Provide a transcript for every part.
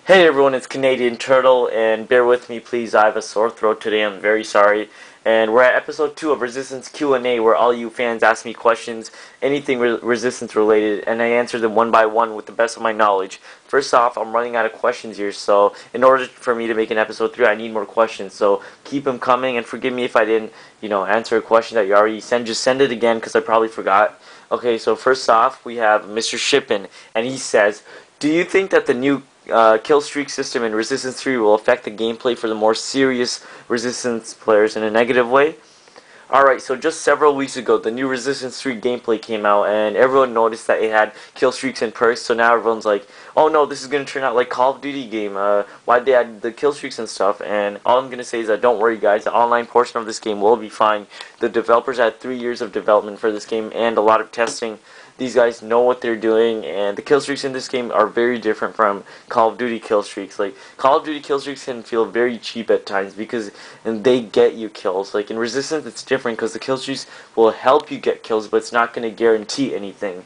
Hey everyone, it's Canadian Turtle, and bear with me please, I have a sore throat today, I'm very sorry. And we're at episode 2 of Resistance Q&A, where all you fans ask me questions, anything Resistance related, and I answer them one by one with the best of my knowledge. First off, I'm running out of questions here, so in order for me to make an episode 3, I need more questions, so keep them coming, and forgive me if I didn't, answer a question that you already sent. Just send it again, because I probably forgot. Okay, so first off, we have Mr. Shippen, and he says, do you think that the new kill streak system in Resistance 3 will affect the gameplay for the more serious Resistance players in a negative way? Alright, so just several weeks ago, the new Resistance 3 gameplay came out, and everyone noticed that it had kill streaks and perks, so now everyone's like, oh no, this is going to turn out like Call of Duty game, why'd they add the kill streaks and stuff? And all I'm going to say is that don't worry guys, the online portion of this game will be fine. The developers had 3 years of development for this game and a lot of testing. These guys know what they're doing, and the kill streaks in this game are very different from Call of Duty kill streaks. Like, Call of Duty kill streaks can feel very cheap at times because they get you kills. Like, in Resistance, it's different because the kill streaks will help you get kills, but it's not going to guarantee anything.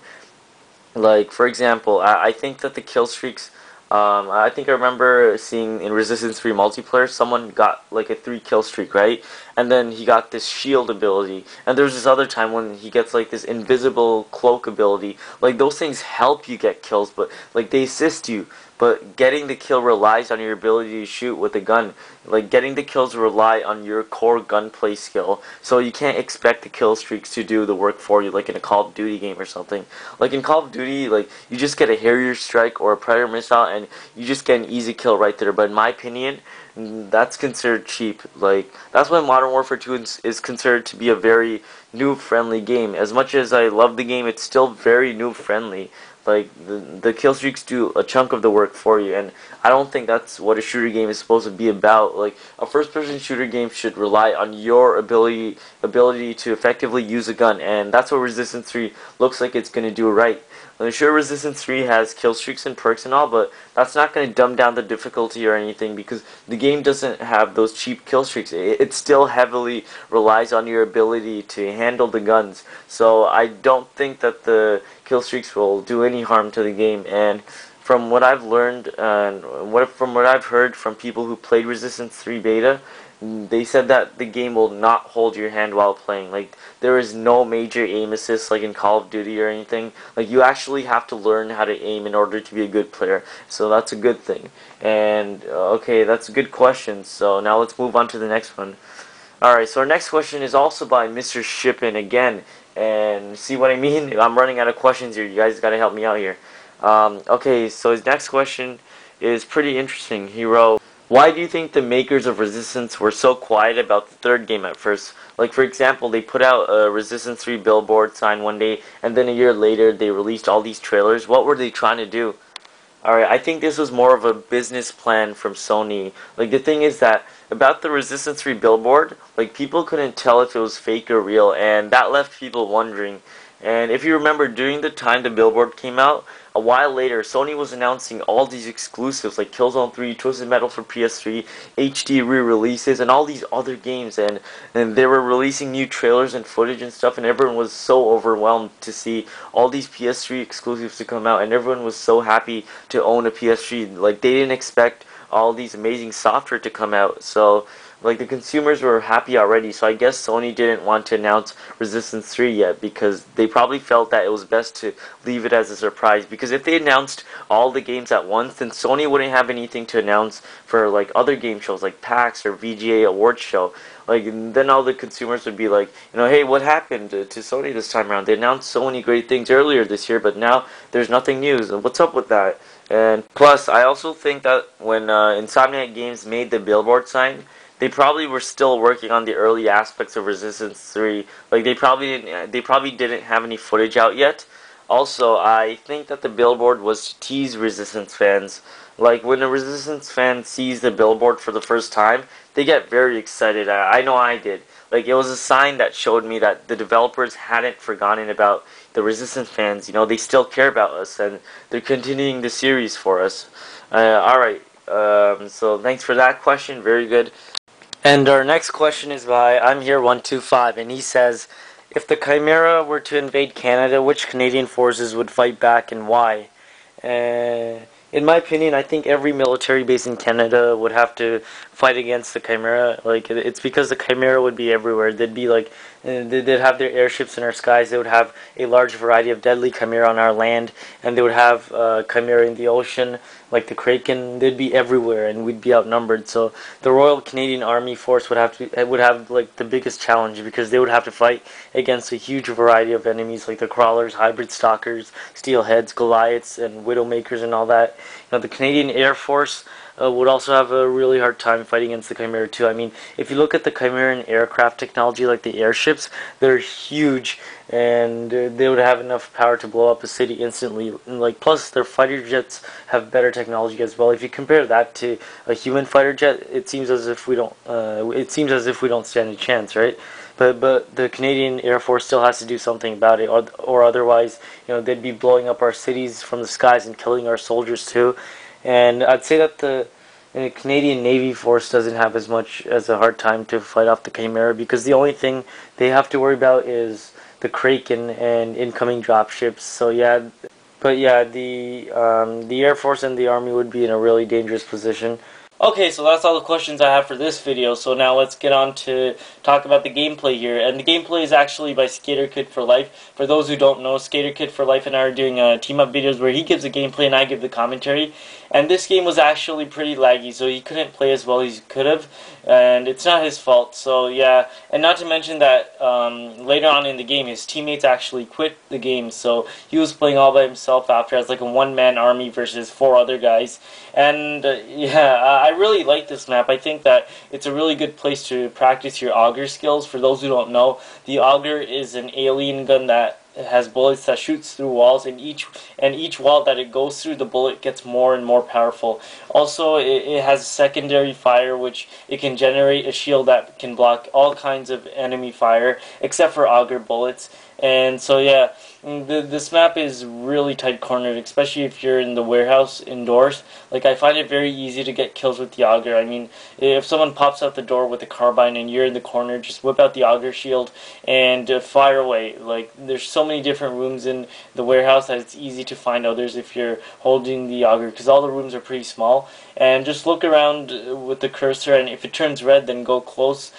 Like, for example, I think that the kill streaks, I think I remember seeing in Resistance 3 multiplayer, someone got like a 3 kill streak, right? And then he got this shield ability. And there's this other time when he gets like this invisible cloak ability. Like, those things help you get kills, but like they assist you. But getting the kill relies on your ability to shoot with a gun. Like, getting the kills rely on your core gunplay skill. So you can't expect the kill streaks to do the work for you, like in a Call of Duty game or something. Like in Call of Duty, like, you just get a Harrier strike or a Predator missile and you just get an easy kill right there. But in my opinion, that's considered cheap. Like, that's why Modern Warfare 2 is considered to be a very noob-friendly game. As much as I love the game, it's still very noob-friendly. Like, the kill streaks do a chunk of the work for you, and I don't think that's what a shooter game is supposed to be about. Like, a first-person shooter game should rely on your ability to effectively use a gun, and that's what Resistance 3 looks like it's going to do right. Sure, Resistance 3 has kill streaks and perks and all, but that's not going to dumb down the difficulty or anything because the game doesn't have those cheap kill streaks. It still heavily relies on your ability to handle the guns. So I don't think that the kill streaks will do any harm to the game. And from what I've learned and from what I've heard from people who played Resistance 3 beta, they said that the game will not hold your hand while playing. Like, there is no major aim assist like in Call of Duty or anything. Like, you actually have to learn how to aim in order to be a good player. So that's a good thing. And, okay, that's a good question. So now let's move on to the next one. Alright, so our next question is also by Mr. Shippen again. And see what I mean? I'm running out of questions here. You guys gotta help me out here. Okay, so his next question is pretty interesting. He wrote, why do you think the makers of Resistance were so quiet about the third game at first? Like, for example, they put out a Resistance 3 billboard sign one day, and then a year later they released all these trailers. What were they trying to do? Alright, I think this was more of a business plan from Sony. Like, the thing is that, about the Resistance 3 billboard, like, people couldn't tell if it was fake or real, and that left people wondering. And if you remember, during the time the billboard came out, a while later, Sony was announcing all these exclusives like Killzone 3, Twisted Metal for PS3, HD re-releases, and all these other games. And they were releasing new trailers and footage and stuff, and everyone was so overwhelmed to see all these PS3 exclusives to come out, and everyone was so happy to own a PS3. Like, they didn't expect all these amazing software to come out. So, like, the consumers were happy already, so I guess Sony didn't want to announce Resistance 3 yet because they probably felt that it was best to leave it as a surprise. Because if they announced all the games at once, then Sony wouldn't have anything to announce for, like, other game shows like PAX or VGA Awards show. Like, then all the consumers would be like, hey, what happened to Sony this time around? They announced so many great things earlier this year, but now there's nothing new. What's up with that? And plus, I also think that when Insomniac Games made the billboard sign, they probably were still working on the early aspects of Resistance 3. Like, they probably didn't have any footage out yet. Also, I think that the billboard was to tease Resistance fans. Like, when a Resistance fan sees the billboard for the first time, they get very excited. I know I did. Like, it was a sign that showed me that the developers hadn't forgotten about the Resistance fans. They still care about us, and they're continuing the series for us. Alright, so thanks for that question. Very good. And our next question is by I'm Here 125, and he says, if the Chimera were to invade Canada, which Canadian forces would fight back and why? in my opinion, I think every military base in Canada would have to fight against the Chimera. Like, it's because the Chimera would be everywhere. They'd be like, they'd have their airships in our skies. They would have a large variety of deadly Chimera on our land, and they would have Chimera in the ocean, like the Kraken. They'd be everywhere, and we'd be outnumbered. So the Royal Canadian Army Force would have like the biggest challenge, because they would have to fight against a huge variety of enemies, like the crawlers, hybrid stalkers, steelheads, Goliaths, and widowmakers, and all that. The Canadian Air Force would also have a really hard time fighting against the Chimera too. I mean, if you look at the Chimeran aircraft technology, like the airships, they're huge, and they would have enough power to blow up a city instantly. And, like, plus their fighter jets have better technology as well. If you compare that to a human fighter jet, it seems as if we don't. It seems as if we don't stand a chance, right? But the Canadian Air Force still has to do something about it, or otherwise, they'd be blowing up our cities from the skies and killing our soldiers too. And I'd say that the Canadian Navy Force doesn't have as much as a hard time to fight off the Chimera, because the only thing they have to worry about is the Kraken and incoming dropships. So yeah, but yeah, the Air Force and the Army would be in a really dangerous position. Okay, so that's all the questions I have for this video, so now let's get on to talk about the gameplay here. And the gameplay is actually by Skater Kid for Life. For those who don't know, Skater Kid for Life and I are doing team-up videos where he gives the gameplay and I give the commentary. And this game was actually pretty laggy, so he couldn't play as well as he could have, and it's not his fault. So yeah, and not to mention that later on in the game, his teammates actually quit the game, so he was playing all by himself after, as like a one-man army versus 4 other guys. And yeah, I really like this map. I think that it's a really good place to practice your auger skills. For those who don't know, the auger is an alien gun that has bullets that shoots through walls, and each wall that it goes through, the bullet gets more and more powerful. Also, it has secondary fire, which it can generate a shield that can block all kinds of enemy fire, except for auger bullets. And so yeah, this map is really tight cornered, especially if you're in the warehouse indoors. Like, I find it very easy to get kills with the auger. I mean, if someone pops out the door with a carbine and you're in the corner, just whip out the auger shield and fire away. Like, there's so many different rooms in the warehouse that it's easy to find others if you're holding the auger, because all the rooms are pretty small. And just look around with the cursor, and if it turns red, then go closer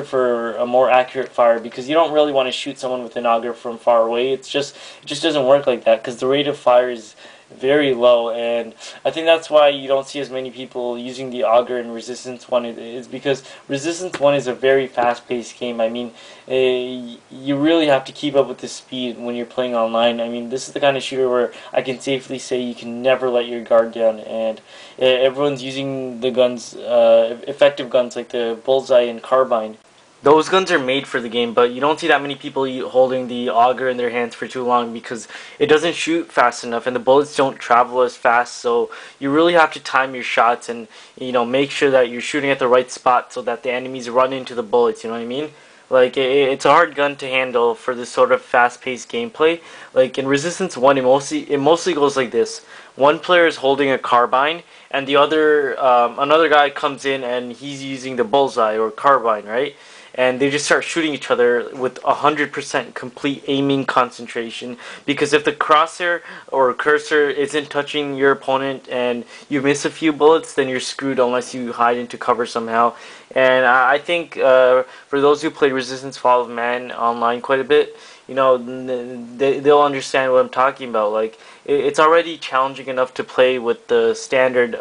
for a more accurate fire, because you don't really want to shoot someone with an auger from far away. It just doesn't work like that, because the rate of fire is very low, and I think that's why you don't see as many people using the auger in Resistance 1. Is because Resistance 1 is a very fast-paced game. I mean, you really have to keep up with the speed when you're playing online. I mean, this is the kind of shooter where I can safely say you can never let your guard down, and everyone's using the guns, effective guns like the bullseye and carbine. Those guns are made for the game, but you don't see that many people holding the auger in their hands for too long, because it doesn't shoot fast enough and the bullets don't travel as fast. So you really have to time your shots and, make sure that you're shooting at the right spot so that the enemies run into the bullets, you know what I mean? Like, it's a hard gun to handle for this sort of fast-paced gameplay. Like, in Resistance 1, it mostly goes like this. One player is holding a carbine, and the other, another guy comes in and he's using the bullseye or carbine, right? And they just start shooting each other with 100% complete aiming concentration, because if the crosshair or cursor isn't touching your opponent and you miss a few bullets, then you're screwed unless you hide into cover somehow. And I think for those who played Resistance Fall of Man online quite a bit, they'll understand what I'm talking about. Like, it's already challenging enough to play with the standard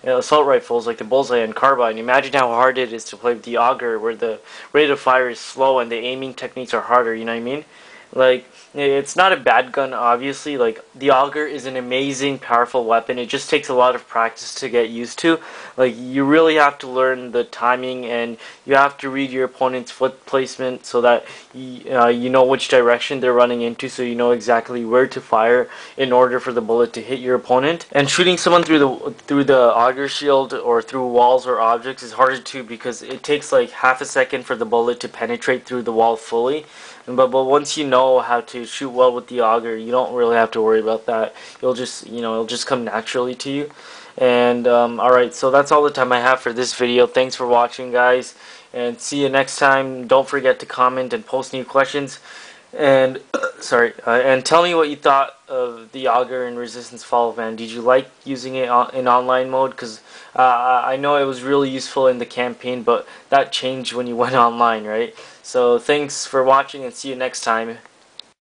assault rifles like the bullseye and carbine. Imagine how hard it is to play with the auger, where the rate of fire is slow and the aiming techniques are harder, you know what I mean? Like, it's not a bad gun, obviously. Like, the auger is an amazing, powerful weapon. It just takes a lot of practice to get used to. Like, you really have to learn the timing, and you have to read your opponent's foot placement so that you know which direction they're running into, so you know exactly where to fire in order for the bullet to hit your opponent. And shooting someone through the auger shield or through walls or objects is harder too, because it takes like half a second for the bullet to penetrate through the wall fully. But once you know how to shoot well with the auger, you don't really have to worry about that. It'll just come naturally to you. And alright, so that's all the time I have for this video. Thanks for watching, guys, and see you next time. Don't forget to comment and post new questions. And and tell me what you thought of the auger and resistance follow fan. Did you like using it in online mode? Because I know it was really useful in the campaign, but that changed when you went online, right? So thanks for watching and see you next time.